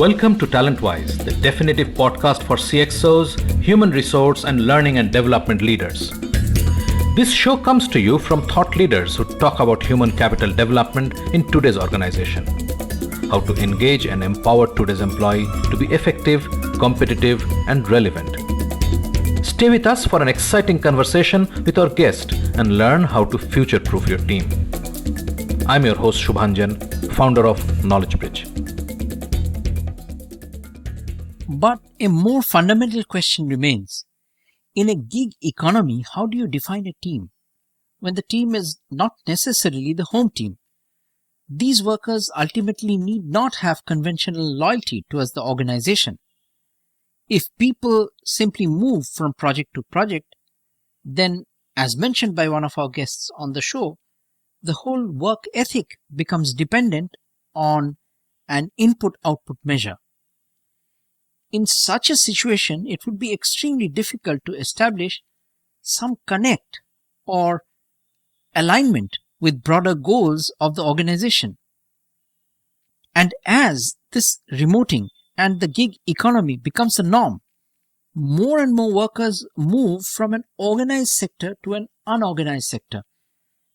Welcome to Talentwise, the definitive podcast for CXOs, human resource, and learning and development leaders. This show comes to you from thought leaders who talk about human capital development in today's organization. How to engage and empower today's employee to be effective, competitive, and relevant. Stay with us for an exciting conversation with our guest and learn how to future-proof your team. I'm your host Shubhanjan, founder of Knowledge Bridge. But a more fundamental question remains. In a gig economy, how do you define a team when the team is not necessarily the home team? These workers ultimately need not have conventional loyalty towards the organization. If people simply move from project to project, then, as mentioned by one of our guests on the show, the whole work ethic becomes dependent on an input-output measure. In such a situation, it would be extremely difficult to establish some connect or alignment with broader goals of the organization. And as this remoting and the gig economy becomes the norm, more and more workers move from an organized sector to an unorganized sector.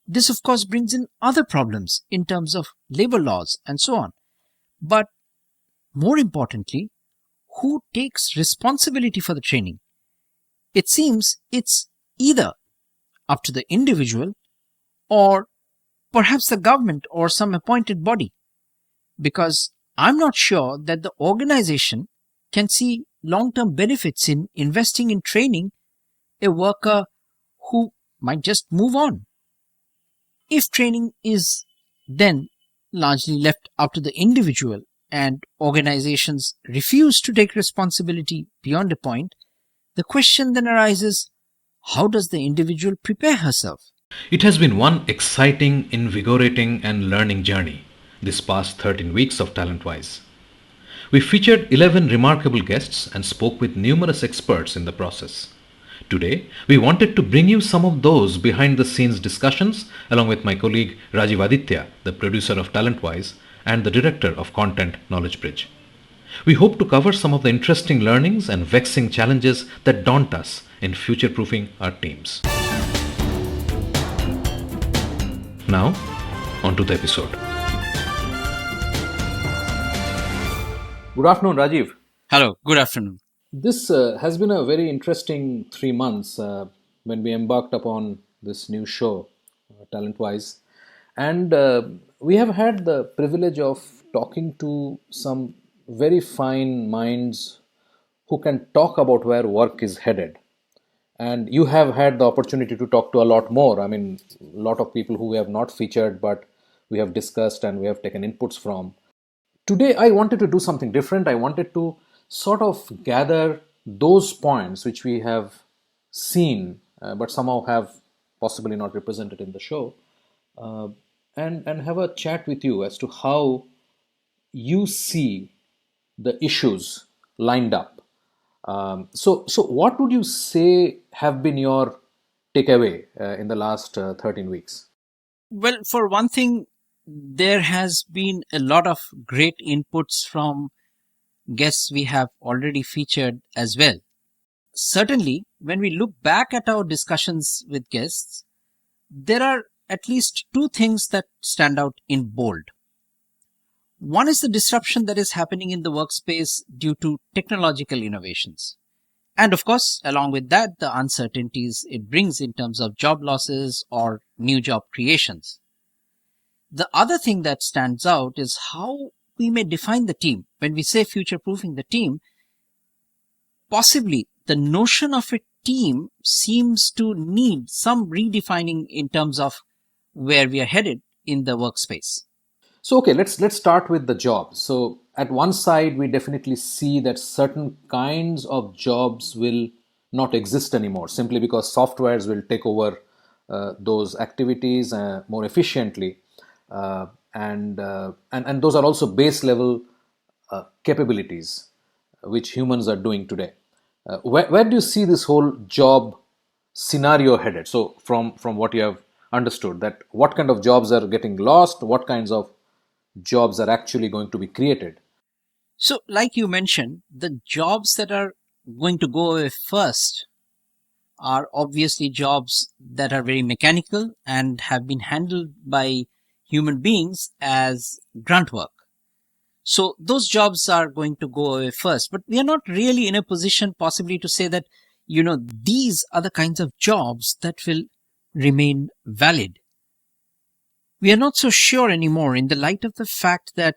This, of course, brings in other problems in terms of labor laws and so on. But more importantly, who takes responsibility for the training? It seems it's either up to the individual or perhaps the government or some appointed body, because I'm not sure that the organization can see long-term benefits in investing in training a worker who might just move on. If training is then largely left up to the individual and organizations refuse to take responsibility beyond a point, the question then arises, how does the individual prepare herself? It has been one exciting, invigorating, and learning journey this past 13 weeks of Talentwise. We featured 11 remarkable guests and spoke with numerous experts in the process. Today, we wanted to bring you some of those behind-the-scenes discussions along with my colleague Rajiv Aditya, the producer of Talentwise, and the director of content Knowledge Bridge. We hope to cover some of the interesting learnings and vexing challenges that daunt us in future-proofing our teams. Now, on to the episode. Good afternoon, Rajiv. Hello, good afternoon. This has been a very interesting 3 months when we embarked upon this new show, Talentwise. And we have had the privilege of talking to some very fine minds who can talk about where work is headed. And you have had the opportunity to talk to a lot more. I mean, a lot of people who we have not featured, but we have discussed and we have taken inputs from. Today, I wanted to do something different. I wanted to sort of gather those points which we have seen, but somehow have possibly not represented in the show. And have a chat with you as to how you see the issues lined up. So what would you say have been your takeaway in the last 13 weeks? Well, for one thing, there has been a lot of great inputs from guests we have already featured as well. Certainly, when we look back at our discussions with guests, there are at least two things that stand out in bold. One is the disruption that is happening in the workspace due to technological innovations. And of course, along with that, the uncertainties it brings in terms of job losses or new job creations. The other thing that stands out is how we may define the team. When we say future-proofing the team, possibly the notion of a team seems to need some redefining in terms of where we are headed in the workspace. So, okay, let's start with the jobs. So, at one side, we definitely see that certain kinds of jobs will not exist anymore simply because softwares will take over those activities more efficiently. And those are also base level capabilities which humans are doing today. Where do you see this whole job scenario headed? So from what you have understood, that what kind of jobs are getting lost, what kinds of jobs are actually going to be created? So, like you mentioned, the jobs that are going to go away first are obviously jobs that are very mechanical and have been handled by human beings as grunt work. So those jobs are going to go away first, but we are not really in a position possibly to say that, these are the kinds of jobs that will remain valid. We are not so sure anymore in the light of the fact that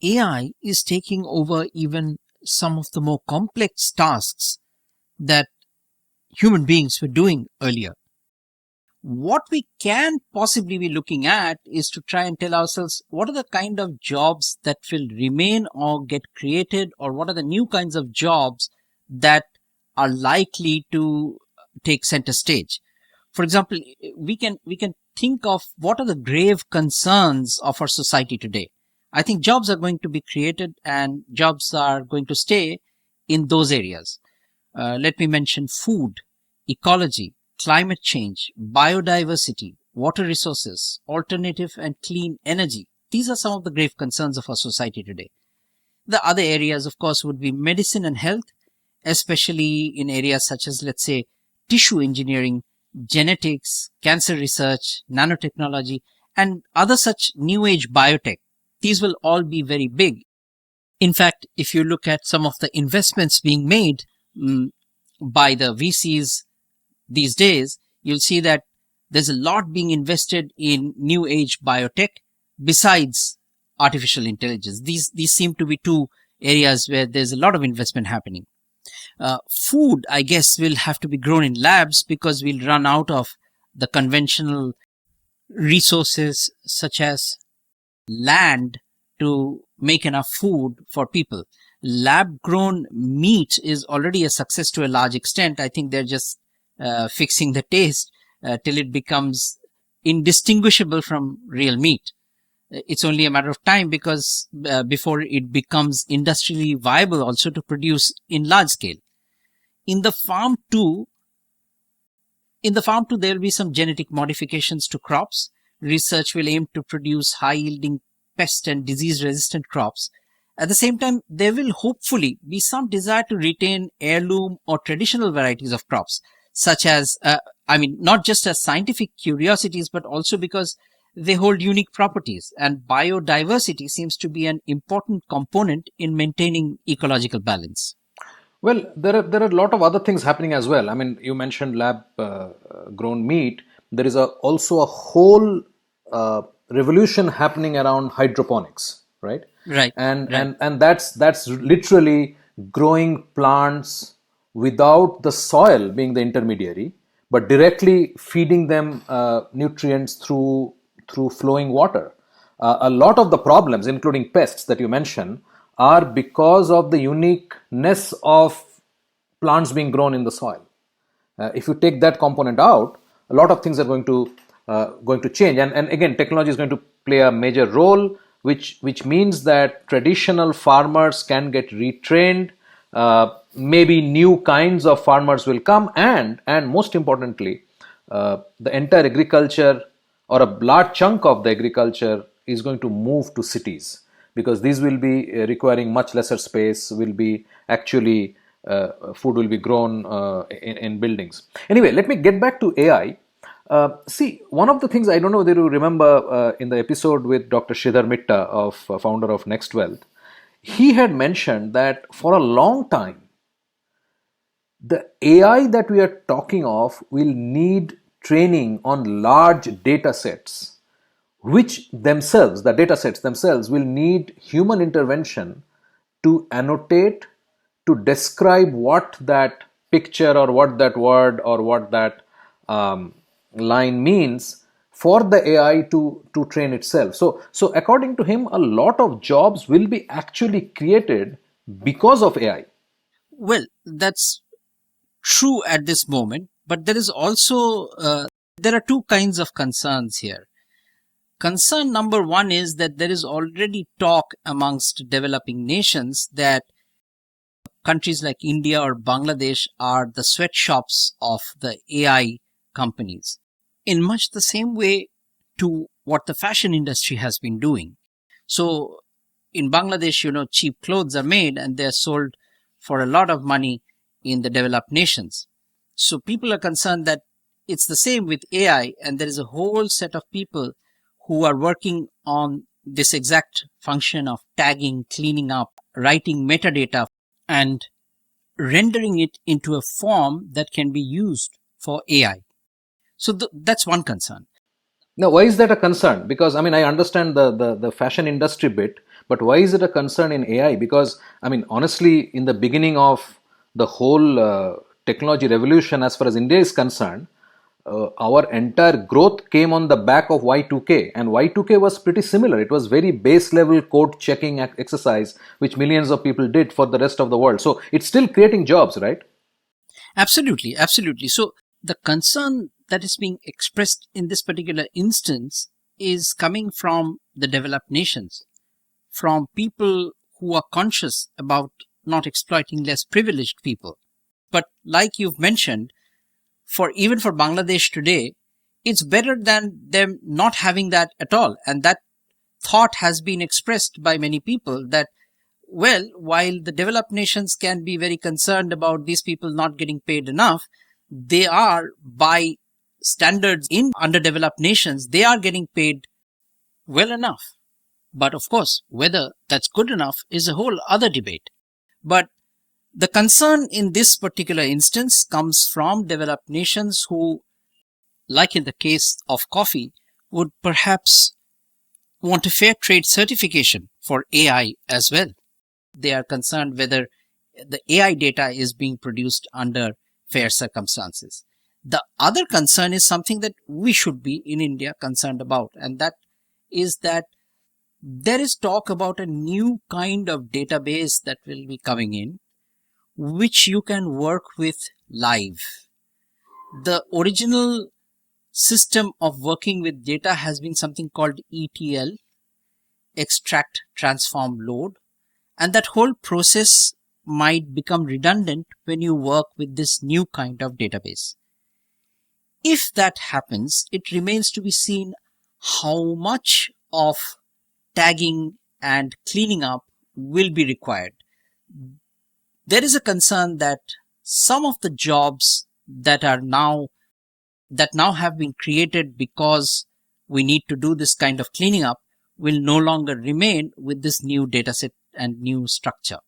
AI is taking over even some of the more complex tasks that human beings were doing earlier. What we can possibly be looking at is to try and tell ourselves what are the kind of jobs that will remain or get created, or what are the new kinds of jobs that are likely to take center stage. For example, we can think of what are the grave concerns of our society today. I think jobs are going to be created and jobs are going to stay in those areas. Let me mention food, ecology, climate change, biodiversity, water resources, alternative and clean energy. These are some of the grave concerns of our society today. The other areas, of course, would be medicine and health, especially in areas such as, let's say, tissue engineering, genetics, cancer research, nanotechnology, and other such new age biotech. These will all be very big. In fact, if you look at some of the investments being made by the VCs these days, you'll see that there's a lot being invested in new age biotech besides artificial intelligence. These seem to be two areas where there's a lot of investment happening. Food, I guess, will have to be grown in labs because we'll run out of the conventional resources such as land to make enough food for people. Lab grown meat is already a success to a large extent. I think they're just fixing the taste till it becomes indistinguishable from real meat. It's only a matter of time because before it becomes industrially viable also to produce in large scale. In the farm too, there will be some genetic modifications to crops. Research will aim to produce high yielding pest and disease resistant crops. At the same time, there will hopefully be some desire to retain heirloom or traditional varieties of crops, such as, not just as scientific curiosities, but also because they hold unique properties, and biodiversity seems to be an important component in maintaining ecological balance. Well, there are a lot of other things happening as well. I mean, you mentioned lab grown meat. There is also a whole revolution happening around hydroponics, right? Right. And that's literally growing plants without the soil being the intermediary, but directly feeding them nutrients through flowing water. A lot of the problems, including pests that you mentioned, are because of the uniqueness of plants being grown in the soil. If you take that component out, a lot of things are going to change. And again, technology is going to play a major role, which means that traditional farmers can get retrained. Maybe new kinds of farmers will come, and most importantly, the entire agriculture, or a large chunk of the agriculture, is going to move to cities, because these will be requiring much lesser space, will be actually food will be grown in buildings. Anyway, let me get back to AI. See, one of the things, I don't know whether you remember in the episode with Dr. Sridhar Mitta, founder of Next Wealth, he had mentioned that for a long time, the AI that we are talking of will need training on large data sets, which themselves, the data sets themselves, will need human intervention to annotate, to describe what that picture or what that word or what that line means, for the AI to train itself. So according to him, a lot of jobs will be actually created because of AI. Well, that's true at this moment, but there is also there are two kinds of concerns here. Concern number one is that there is already talk amongst developing nations that countries like India or Bangladesh are the sweatshops of the AI companies, in much the same way to what the fashion industry has been doing. So in Bangladesh, cheap clothes are made and they're sold for a lot of money in the developed nations. So people are concerned that it's the same with AI, and there is a whole set of people who are working on this exact function of tagging, cleaning up, writing metadata, and rendering it into a form that can be used for AI. So that's one concern. Now, why is that a concern? Because I mean, I understand the fashion industry bit, but why is it a concern in AI? Because I mean, honestly, in the beginning of the whole technology revolution, as far as India is concerned, our entire growth came on the back of Y2K, and Y2K was pretty similar. It was very base level code checking exercise, which millions of people did for the rest of the world. So it's still creating jobs, right? Absolutely, absolutely. So the concern that is being expressed in this particular instance is coming from the developed nations, from people who are conscious about not exploiting less privileged people. But like you've mentioned, even for Bangladesh today, it's better than them not having that at all. And that thought has been expressed by many people that, well, while the developed nations can be very concerned about these people not getting paid enough, they are, by standards in underdeveloped nations, they are getting paid well enough. But of course, whether that's good enough is a whole other debate. But the concern in this particular instance comes from developed nations who, like in the case of coffee, would perhaps want a fair trade certification for AI as well. They are concerned whether the AI data is being produced under fair circumstances. The other concern is something that we should be in India concerned about, and that is that there is talk about a new kind of database that will be coming in, which you can work with live. The original system of working with data has been something called ETL, extract, transform, load, and that whole process might become redundant when you work with this new kind of database. If that happens, it remains to be seen how much of tagging and cleaning up will be required. There is a concern that some of the jobs that now have been created because we need to do this kind of cleaning up will no longer remain with this new dataset and new structure.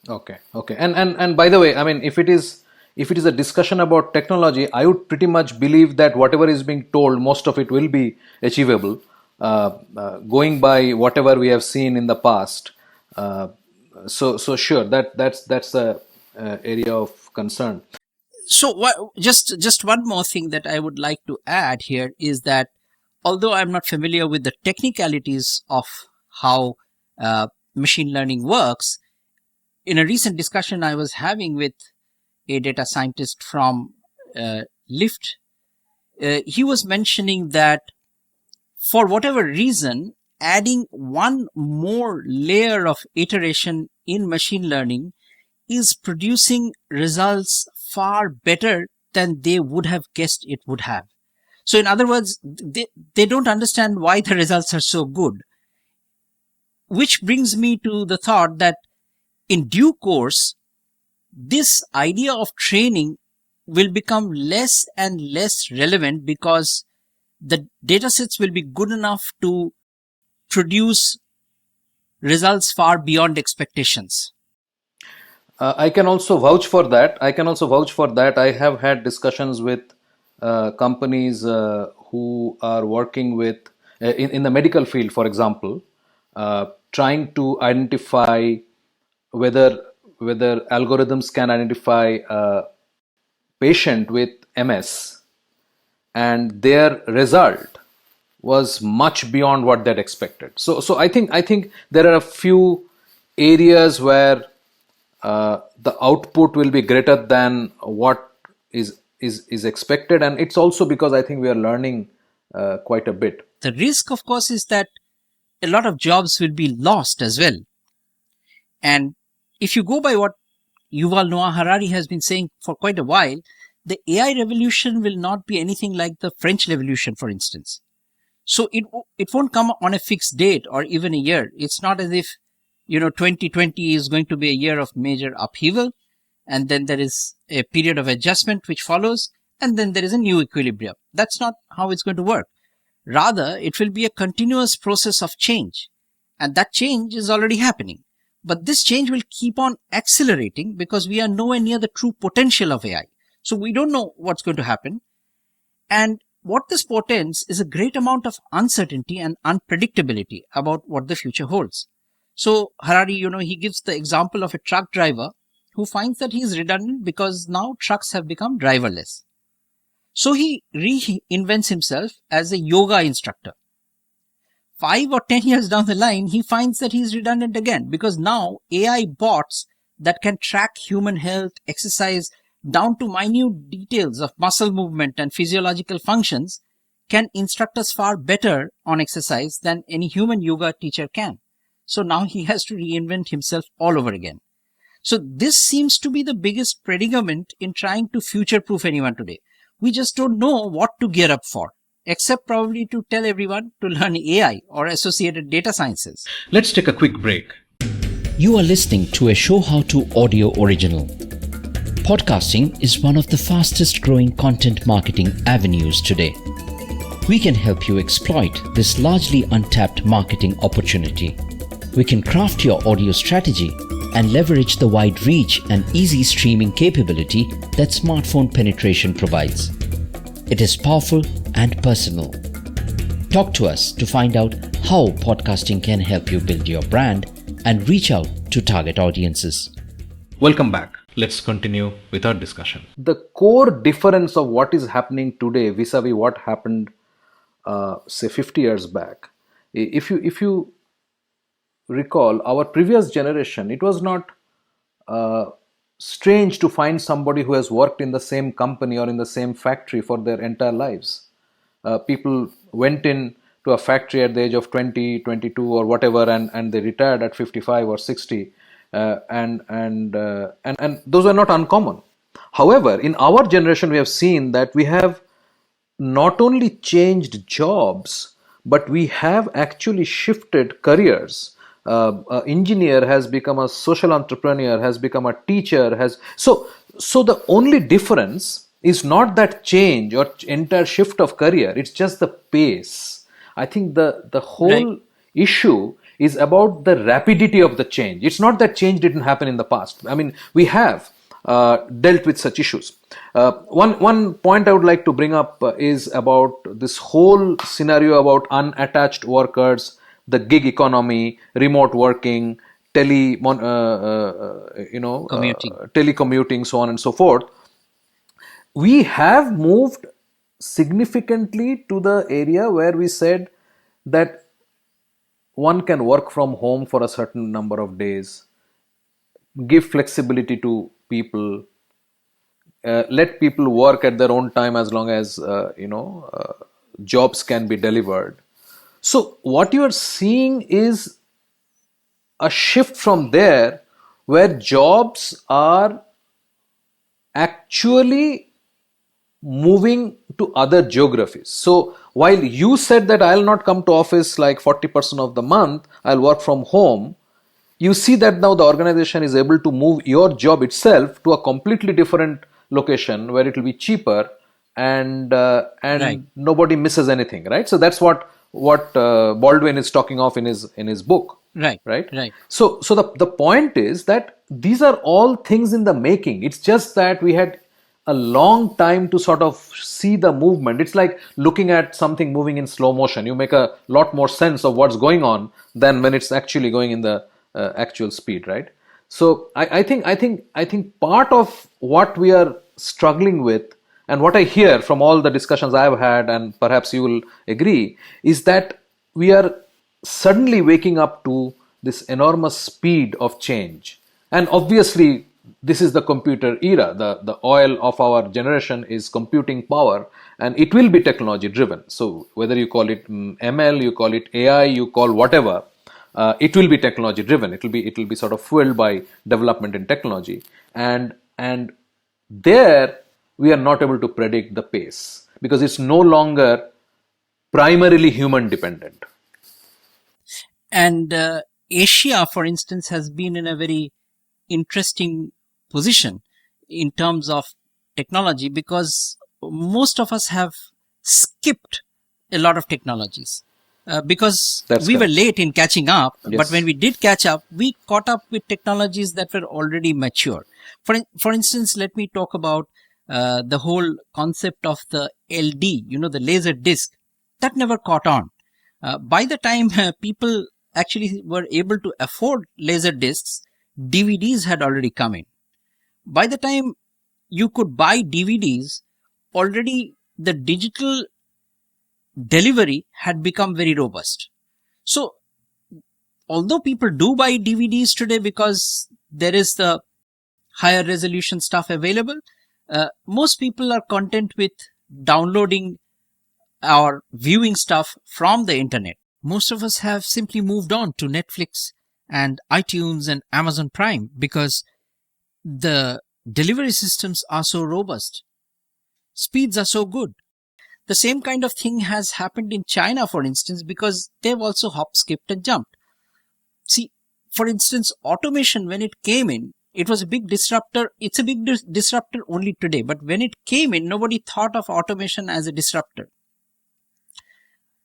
Okay, okay. And by the way, I mean, if it is a discussion about technology, I would pretty much believe that whatever is being told, most of it will be achievable, going by whatever we have seen in the past. So sure, that's the area of concern. So just one more thing that I would like to add here is that although I'm not familiar with the technicalities of how machine learning works, in a recent discussion I was having with a data scientist from Lyft, he was mentioning that for whatever reason, adding one more layer of iteration in machine learning is producing results far better than they would have guessed it would have. So in other words, they don't understand why the results are so good. Which brings me to the thought that in due course, this idea of training will become less and less relevant because the datasets will be good enough to produce results far beyond expectations. I can also vouch for that. I have had discussions with companies who are working with in the medical field, for example, trying to identify whether algorithms can identify a patient with MS, and their result was much beyond what they'd expected. So I think there are a few areas where the output will be greater than what is expected, and it's also because I think we are learning quite a bit. The risk, of course, is that a lot of jobs will be lost as well. And if you go by what Yuval Noah Harari has been saying for quite a while, the AI revolution will not be anything like the French Revolution, for instance. So it won't come on a fixed date or even a year. It's not as if 2020 is going to be a year of major upheaval, and then there is a period of adjustment which follows, and then there is a new equilibrium. That's not how it's going to work. Rather, it will be a continuous process of change, and that change is already happening. But this change will keep on accelerating because we are nowhere near the true potential of AI. So we don't know what's going to happen. And what this portends is a great amount of uncertainty and unpredictability about what the future holds. So Harari, he gives the example of a truck driver who finds that he is redundant because now trucks have become driverless. So he reinvents himself as a yoga instructor. 5 or 10 years down the line, he finds that he is redundant again because now AI bots that can track human health, exercise, down to minute details of muscle movement and physiological functions can instruct us far better on exercise than any human yoga teacher can. So now he has to reinvent himself all over again. So this seems to be the biggest predicament in trying to future-proof anyone today. We just don't know what to gear up for, except probably to tell everyone to learn AI or associated data sciences. Let's take a quick break. You are listening to a Show How To audio original. Podcasting is one of the fastest growing content marketing avenues today. We can help you exploit this largely untapped marketing opportunity. We can craft your audio strategy and leverage the wide reach and easy streaming capability that smartphone penetration provides. It is powerful and personal. Talk to us to find out how podcasting can help you build your brand and reach out to target audiences. Welcome back. Let's continue with our discussion. The core difference of what is happening today vis-a-vis what happened, say 50 years back. If you recall, our previous generation, it was not strange to find somebody who has worked in the same company or in the same factory for their entire lives. People went in to a factory at the age of 20, 22 or whatever, and they retired at 55 or 60. And those are not uncommon. However, in our generation, we have seen that we have not only changed jobs, but we have actually shifted careers. An engineer has become a social entrepreneur, has become a teacher. So the only difference is not that change or entire shift of career. It's just the pace. I think the whole issue is about the rapidity of the change. It's not that change didn't happen in the past. I mean, we have dealt with such issues. One point I would like to bring up is about this whole scenario about unattached workers, the gig economy, remote working, telecommuting, so on and so forth. We have moved significantly to the area where we said that one can work from home for a certain number of days, give flexibility to people, let people work at their own time as long as jobs can be delivered. So what you are seeing is a shift from there where jobs are actually moving to other geographies. So while you said that I'll not come to office like 40% of the month, I'll work from home, you see that now the organization is able to move your job itself to a completely different location where it will be cheaper and Right. nobody misses anything, right? So that's what Baldwin is talking of in his book. Right. Right. So the point is that these are all things in the making. It's just that we had a long time to sort of see the movement. It's like looking at something moving in slow motion. You make a lot more sense of what's going on than when it's actually going in the actual speed, right? So I think part of what we are struggling with, and what I hear from all the discussions I have had, and perhaps you will agree, is that we are suddenly waking up to this enormous speed of change. And obviously, this is the computer era. The oil of our generation is computing power, and it will be technology driven. So whether you call it ML, you call it AI, you call whatever, it will be technology driven. It will be sort of fueled by development in technology, and there we are not able to predict the pace because it's no longer primarily human dependent. And Asia, for instance, has been in a very interesting position in terms of technology, because most of us have skipped a lot of technologies because That's we were correct. late in catching up. But when Yes. we did catch up, we caught up with technologies that were already mature. For instance, let me talk about the whole concept of the LD, the laser disc. That never caught on. By the time people actually were able to afford laser discs, DVDs had already come in. By the time you could buy DVDs, already the digital delivery had become very robust. So, although people do buy DVDs today because there is the higher resolution stuff available, most people are content with downloading or viewing stuff from the internet. Most of us have simply moved on to Netflix and iTunes and Amazon Prime because the delivery systems are so robust, speeds are so good. The same kind of thing has happened in China, for instance, because they've also hop, skipped, and jumped. See, for instance, automation, when it came in, it was a big disruptor. It's a big disruptor only today, but when it came in, nobody thought of automation as a disruptor.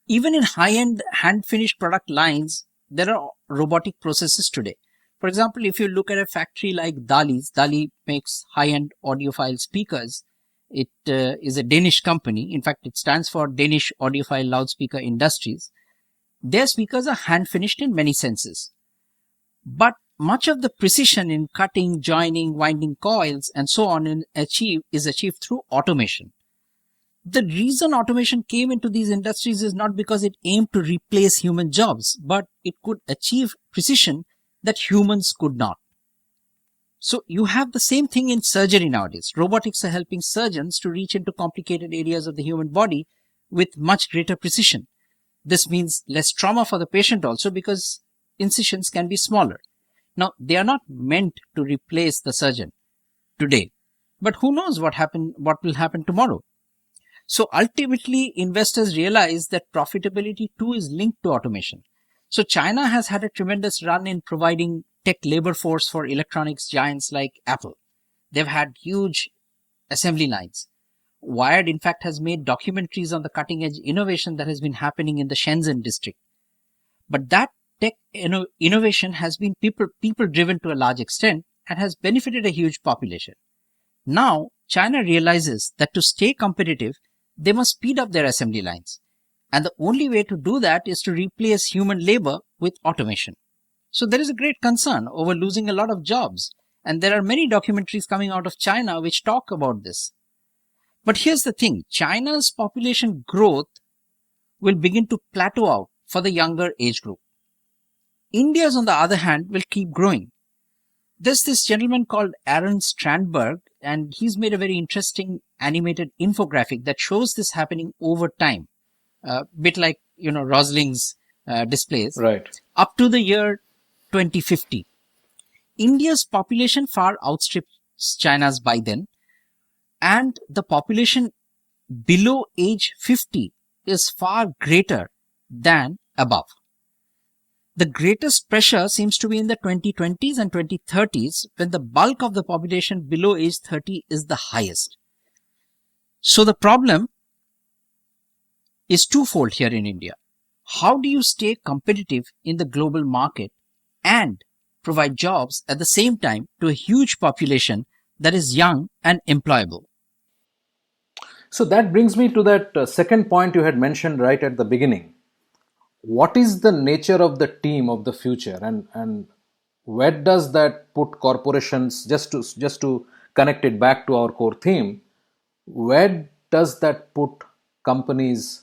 Even in high-end hand-finished product lines, there are robotic processes today. For example, if you look at a factory like Dali makes high-end audiophile speakers. It is a Danish company. In fact, it stands for Danish Audiophile Loudspeaker Industries. Their speakers are hand-finished in many senses. But much of the precision in cutting, joining, winding coils, and so on is achieved through automation. The reason automation came into these industries is not because it aimed to replace human jobs, but it could achieve precision that humans could not. So you have the same thing in surgery nowadays. Robotics are helping surgeons to reach into complicated areas of the human body with much greater precision. This means less trauma for the patient also, because incisions can be smaller. Now, they are not meant to replace the surgeon today, but who knows what will happen tomorrow. So ultimately, investors realize that profitability too is linked to automation. So China has had a tremendous run in providing tech labor force for electronics giants like Apple. They've had huge assembly lines. Wired, in fact, has made documentaries on the cutting edge innovation that has been happening in the Shenzhen district. But that tech innovation has been people driven to a large extent and has benefited a huge population. Now, China realizes that to stay competitive, they must speed up their assembly lines. And the only way to do that is to replace human labor with automation. So there is a great concern over losing a lot of jobs. And there are many documentaries coming out of China which talk about this. But here's the thing, China's population growth will begin to plateau out for the younger age group. India's, on the other hand, will keep growing. There's this gentleman called Aaron Strandberg, and he's made a very interesting animated infographic that shows this happening over time. A bit like, Rosling's displays. Right. Up to the year 2050. India's population far outstrips China's by then, and the population below age 50 is far greater than above. The greatest pressure seems to be in the 2020s and 2030s, when the bulk of the population below age 30 is the highest. So the problem is twofold here in India. How do you stay competitive in the global market and provide jobs at the same time to a huge population that is young and employable? So that brings me to that second point you had mentioned right at the beginning. What is the nature of the team of the future, and where does that put corporations, just to connect it back to our core theme, where does that put companies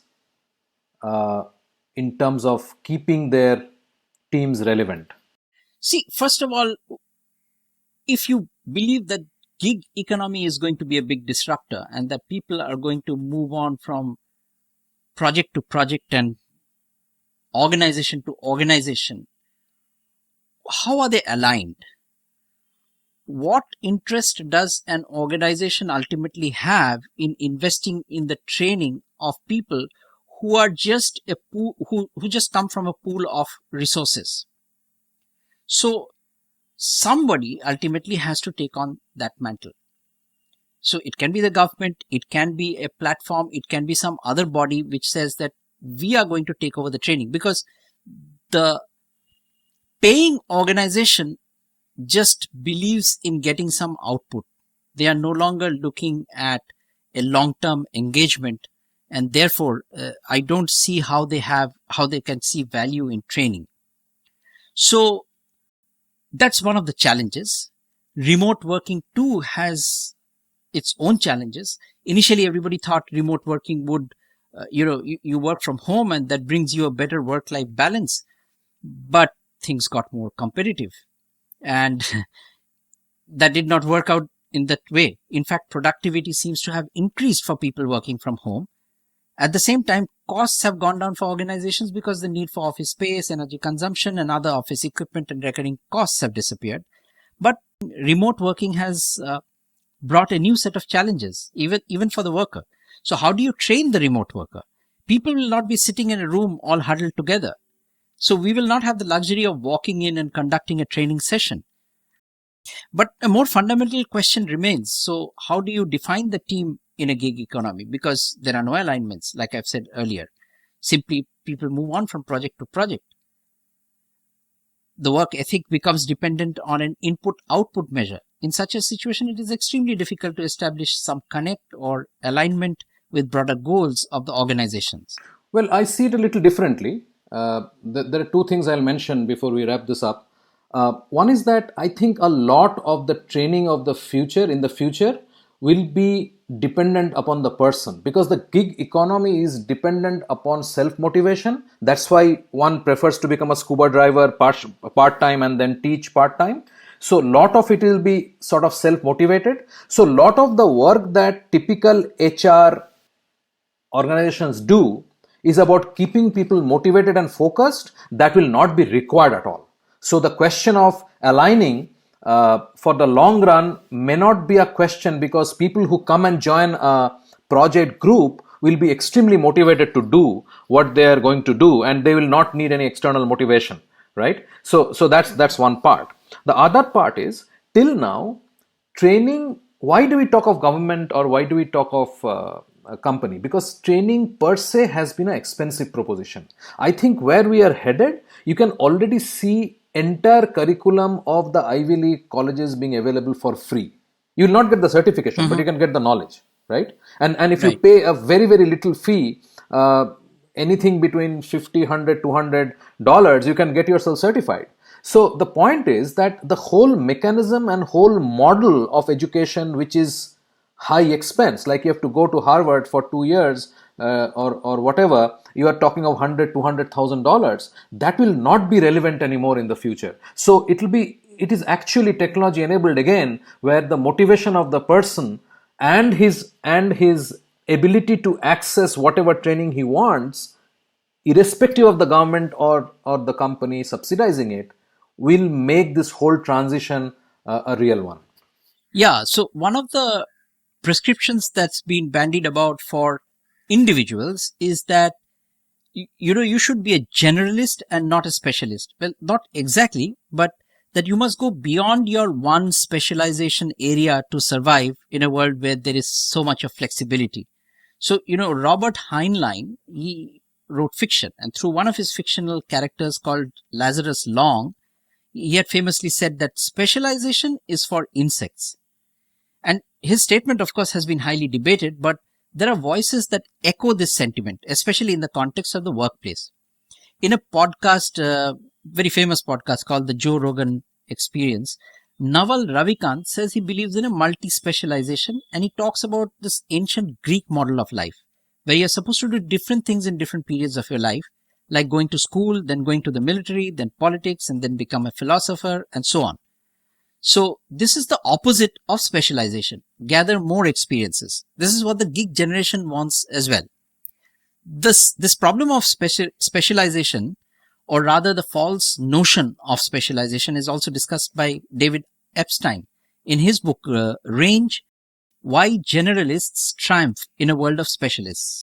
in terms of keeping their teams relevant? See, first of all, if you believe that gig economy is going to be a big disruptor and that people are going to move on from project to project and organization to organization, how are they aligned? What interest does an organization ultimately have in investing in the training of people who are just who just come from a pool of resources? So somebody ultimately has to take on that mantle. So it can be the government, it can be a platform, it can be some other body which says that we are going to take over the training, because the paying organization just believes in getting some output. They are no longer looking at a long-term engagement, and therefore I don't see how they can see value in training. So that's one of the challenges. Remote working too has its own challenges. Initially, everybody thought remote working would, you work from home and that brings you a better work-life balance. But things got more competitive, and that did not work out in that way. In fact, productivity seems to have increased for people working from home. At the same time, costs have gone down for organizations because the need for office space, energy consumption, and other office equipment and recurring costs have disappeared. But remote working has brought a new set of challenges, even for the worker. So how do you train the remote worker? People will not be sitting in a room all huddled together. So we will not have the luxury of walking in and conducting a training session. But a more fundamental question remains. So how do you define the team in a gig economy? Because there are no alignments, like I've said earlier. Simply, people move on from project to project. The work ethic becomes dependent on an input-output measure. In such a situation, it is extremely difficult to establish some connect or alignment with broader goals of the organizations. Well, I see it a little differently. There are two things I'll mention before we wrap this up. One is that I think a lot of the training of the future in the future will be dependent upon the person, because the gig economy is dependent upon self-motivation. That's why one prefers to become a scuba driver part-time and then teach part-time. So lot of it will be sort of self-motivated. So lot of the work that typical HR organizations do is about keeping people motivated and focused. That will not be required at all. So the question of aligning for the long run may not be a question, because people who come and join a project group will be extremely motivated to do what they are going to do, and they will not need any external motivation, right? So that's one part. The other part is, till now, training, why do we talk of government or why do we talk of a company? Because training per se has been an expensive proposition. I think where we are headed, you can already see entire curriculum of the Ivy League colleges being available for free. You will not get the certification, but you can get the knowledge, right? And if you pay a very, very little fee, anything between $50, $100, $200, you can get yourself certified. So the point is that the whole mechanism and whole model of education, which is high expense, like you have to go to Harvard for 2 years or whatever, you are talking of $100,000 to $200,000. That will not be relevant anymore in the future. So it is actually technology enabled again, where the motivation of the person and his ability to access whatever training he wants, irrespective of the government or the company subsidizing it, will make this whole transition a real one. Yeah, so one of the prescriptions that's been bandied about for individuals is that you should be a generalist and not a specialist. Well, not exactly, but that you must go beyond your one specialization area to survive in a world where there is so much of flexibility. So, Robert Heinlein, he wrote fiction, and through one of his fictional characters called Lazarus Long, he had famously said that specialization is for insects. And his statement, of course, has been highly debated, but there are voices that echo this sentiment, especially in the context of the workplace. In a podcast, very famous podcast called the Joe Rogan Experience, Naval Ravikant says he believes in a multi-specialization, and he talks about this ancient Greek model of life, where you're supposed to do different things in different periods of your life, like going to school, then going to the military, then politics, and then become a philosopher, and so on. So this is the opposite of specialization. Gather more experiences. This is what the gig generation wants as well. This problem of specialization, or rather the false notion of specialization, is also discussed by David Epstein in his book Range: Why Generalists Triumph in a World of Specialists.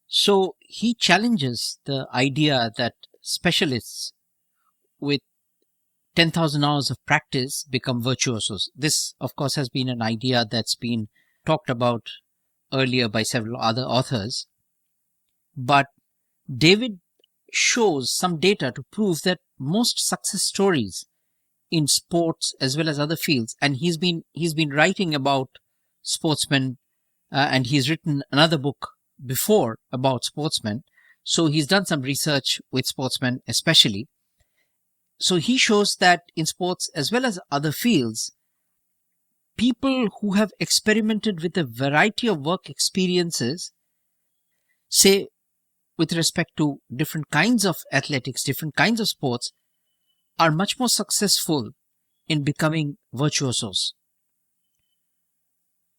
So he challenges the idea that specialists with 10,000 hours of practice become virtuosos. This, of course, has been an idea that's been talked about earlier by several other authors. But David shows some data to prove that most success stories in sports as well as other fields, and he's been writing about sportsmen, and he's written another book before about sportsmen. So he's done some research with sportsmen especially. So he shows that in sports as well as other fields, people who have experimented with a variety of work experiences, say with respect to different kinds of athletics, different kinds of sports, are much more successful in becoming virtuosos.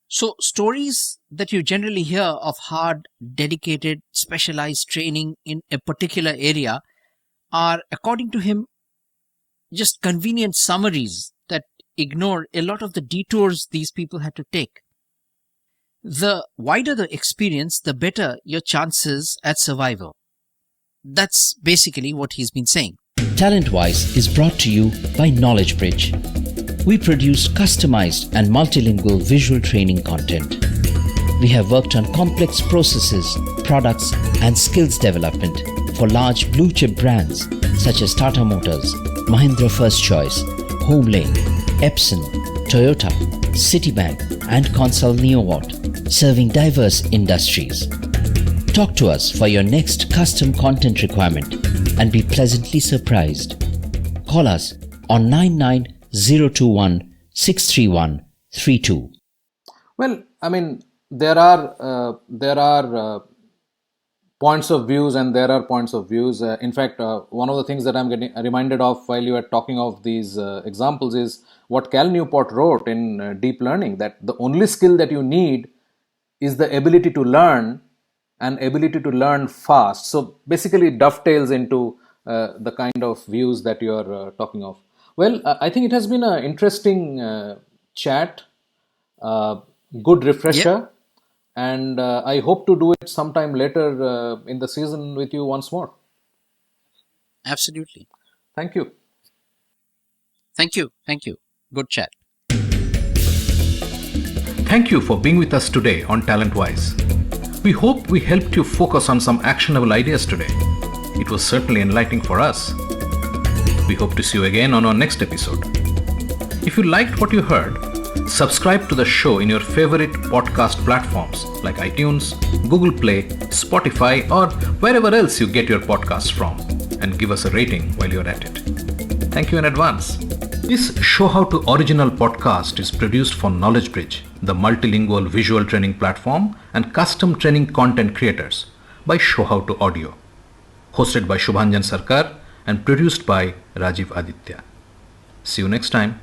So stories that you generally hear of hard, dedicated, specialized training in a particular area are, according to him, just convenient summaries that ignore a lot of the detours these people had to take. The wider the experience, the better your chances at survival. That's basically what he's been saying. Talentwise is brought to you by Knowledge Bridge. We produce customized and multilingual visual training content. We have worked on complex processes, products, and skills development for large blue chip brands such as Tata Motors, Mahindra First Choice, Homelane, Epson, Toyota, Citibank, and Consol Neowatt, serving diverse industries. Talk to us for your next custom content requirement and be pleasantly surprised. Call us on 99021 631 32. Well, I mean, there are points of views and there are points of views. In fact, one of the things that I'm getting reminded of while you are talking of these examples is what Cal Newport wrote in Deep Learning, that the only skill that you need is the ability to learn and ability to learn fast. So basically it dovetails into the kind of views that you are talking of. Well, I think it has been an interesting chat, good refresher. Yep. And I hope to do it sometime later in the season with you once more. Absolutely. Thank you. Thank you. Good chat. Thank you for being with us today on Talentwise. We hope we helped you focus on some actionable ideas today. It was certainly enlightening for us. We hope to see you again on our next episode. If you liked what you heard, subscribe to the show in your favorite podcast platforms like iTunes, Google Play, Spotify, or wherever else you get your podcasts from, and give us a rating while you're at it. Thank you in advance. This Show How to Original podcast is produced for Knowledge Bridge, the multilingual visual training platform and custom training content creators, by Show How to Audio. Hosted by Shubhanjan Sarkar and produced by Rajiv Aditya. See you next time.